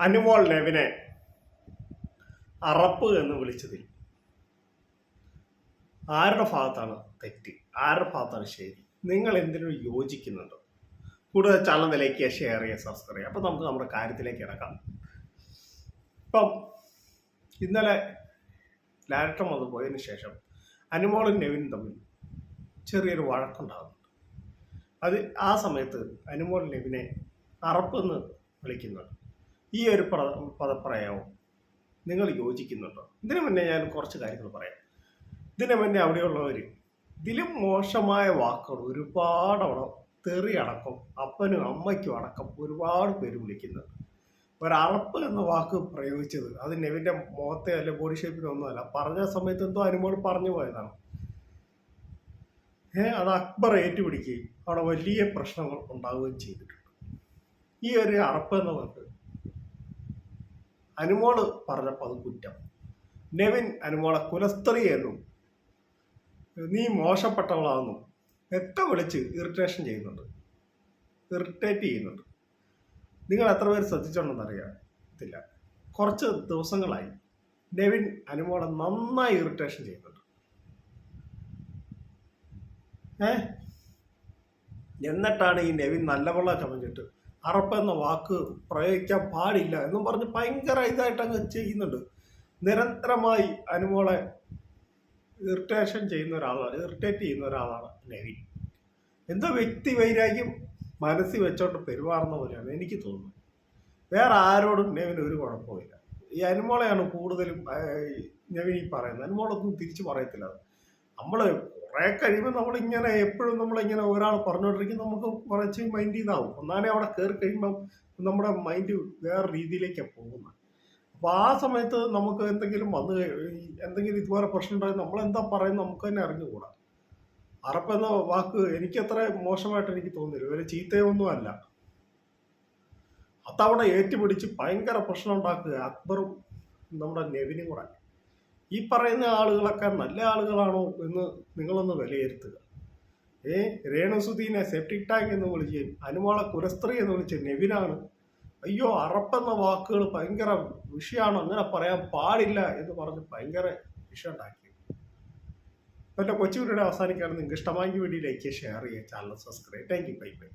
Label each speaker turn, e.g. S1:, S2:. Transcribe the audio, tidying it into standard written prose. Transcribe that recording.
S1: അനുമോൾ നെവിനെ അറപ്പ് എന്ന് വിളിച്ചതിൽ ആരുടെ ഭാഗത്താണ് തെറ്റ്, ആരുടെ ഭാഗത്താണ് ശരി? നിങ്ങൾ എന്തിനും യോജിക്കുന്നുണ്ടോ? കൂടുതൽ ചാനൽ ലൈക്ക് ചെയ്യുക, ഷെയർ ചെയ്യുക, സബ്സ്ക്രൈബ് ചെയ്യുക. അപ്പം നമുക്ക് നമ്മുടെ കാര്യത്തിലേക്ക് കിടക്കാം. ഇപ്പം ഇന്നലെ ലാരട്ടം വന്ന് പോയതിന് ശേഷം അനുമോളും നെവിനും തമ്മിൽ ചെറിയൊരു വഴക്കുണ്ടാകുന്നുണ്ട്. അത് ആ സമയത്ത് അനുമോൾ നെവിനെ അറപ്പെന്ന് വിളിക്കുന്നുണ്ട്. ഈ ഒരു പദപ്രയോഗം നിങ്ങൾ യോജിക്കുന്നുണ്ടോ? ഇതിനു മുന്നേ ഞാൻ കുറച്ച് കാര്യങ്ങൾ പറയാം. ഇതിനു മുന്നേ അവിടെയുള്ളവർ ഇതിലും മോശമായ വാക്കുകൾ ഒരുപാട് അവിടെ തെറി അടക്കം അപ്പനും അമ്മയ്ക്കും അടക്കം ഒരുപാട് പേര് വിളിക്കുന്നുണ്ട്. ഒരറപ്പ് എന്ന വാക്ക് പ്രയോഗിച്ചത് അത് നെവിൻ്റെ മുഖത്തെ അല്ലെ ബോഡി ഷേപ്പിനൊന്നുമല്ല, പറഞ്ഞ സമയത്ത് എന്തോ അനുമോൾ പറഞ്ഞു പോയതാണ്. അത് അക്ബർ ഏറ്റുപിടിക്കുകയും അവിടെ വലിയ പ്രശ്നങ്ങൾ ഉണ്ടാവുകയും ചെയ്തിട്ടുണ്ട്. ഈ ഒരു അറപ്പ് എന്ന വാക്ക് അനുമോള് പറഞ്ഞപ്പോൾ അത് കുറ്റം. നെവിൻ അനുമോളെ കുലസ്ത്രീ എന്നും നീ മോശപ്പെട്ടവളാണെന്നും ഒക്കെ വിളിച്ച് ഇറിറ്റേറ്റ് ചെയ്യുന്നുണ്ട്. നിങ്ങൾ എത്ര പേര് ശ്രദ്ധിച്ചോണ്ടെന്ന് അറിയത്തില്ല. കുറച്ച് ദിവസങ്ങളായി നെവിൻ അനുമോളെ നന്നായി ഇറിറ്റേഷൻ ചെയ്യുന്നുണ്ട്. എന്നിട്ടാണ് ഈ നെവിൻ നല്ലവെള്ളം ചമഞ്ഞിട്ട് അറപ്പെന്ന വാക്ക് പ്രയോഗിക്കാൻ പാടില്ല എന്നും പറഞ്ഞ് ഭയങ്കര ഇതായിട്ട് അങ്ങ് ചെയ്യുന്നുണ്ട്. നിരന്തരമായി അനുമോളെ ഇറിറ്റേറ്റ് ചെയ്യുന്ന ഒരാളാണ് നെവിൻ. എന്തോ വ്യക്തി വൈരാഗ്യം മനസ്സിൽ വെച്ചോണ്ട് പെരുമാറുന്ന പോലെയാണ് എനിക്ക് തോന്നുന്നത്. വേറെ ആരോടും നെവിന് ഒരു കുഴപ്പമില്ല. ഈ അനുമോളെയാണ് കൂടുതലും നെവിൻ ഈ പറയുന്നത്. അനുമോളൊന്നും തിരിച്ചു പറയത്തില്ല. നമ്മൾ കുറെ കഴിയുമ്പോൾ നമ്മളിങ്ങനെ എപ്പോഴും നമ്മളിങ്ങനെ ഒരാൾ പറഞ്ഞുകൊണ്ടിരിക്കും, നമുക്ക് കുറച്ച് മൈൻഡ് ചെയ്താവും. ഒന്നാനെ അവിടെ കയറി കഴിയുമ്പം നമ്മുടെ മൈൻഡ് വേറെ രീതിയിലേക്കാണ് പോകുന്നത്. അപ്പോൾ ആ സമയത്ത് നമുക്ക് എന്തെങ്കിലും ഇതുപോലെ പ്രശ്നം ഉണ്ടായി നമ്മളെന്താ പറയുന്നത് നമുക്ക് തന്നെ അറിഞ്ഞുകൂടാ. അറപ്പെന്ന വാക്ക് എനിക്കത്ര മോശമായിട്ട് എനിക്ക് തോന്നില്ല. ഒരു ചീത്തയൊന്നും അല്ല. അതവിടെ ഏറ്റുപിടിച്ച് ഭയങ്കര പ്രശ്നം ഉണ്ടാക്കുക അക്ബറും നമ്മുടെ നെവിനും കൂടെ. ഈ പറയുന്ന ആളുകളൊക്കെ നല്ല ആളുകളാണോ എന്ന് നിങ്ങളൊന്ന് വിലയിരുത്തുക. രേണുസുധീനെ സെപ്റ്റിക് ടാങ്ക് എന്ന് വിളിച്ച് അനുമോളെ കുലസ്ത്രീ എന്ന് വിളിച്ച് നെവിനാണ്. അയ്യോ അറപ്പെന്ന വാക്കുകൾ ഭയങ്കര വിഷയമാണ്, അങ്ങനെ പറയാൻ പാടില്ല എന്ന് പറഞ്ഞ് ഭയങ്കര വിഷയം ഉണ്ടാക്കി. എൻ്റെ കൊച്ചു വീഡിയോയുടെ അവസാനിക്കുകയാണ്. നിങ്ങൾക്ക് ഇഷ്ടമായെങ്കിൽ വീഡിയോ ലൈക്ക് ചെയ്യുക, ഷെയർ ചെയ്യുക, channel subscribe. Thank you. Bye bye.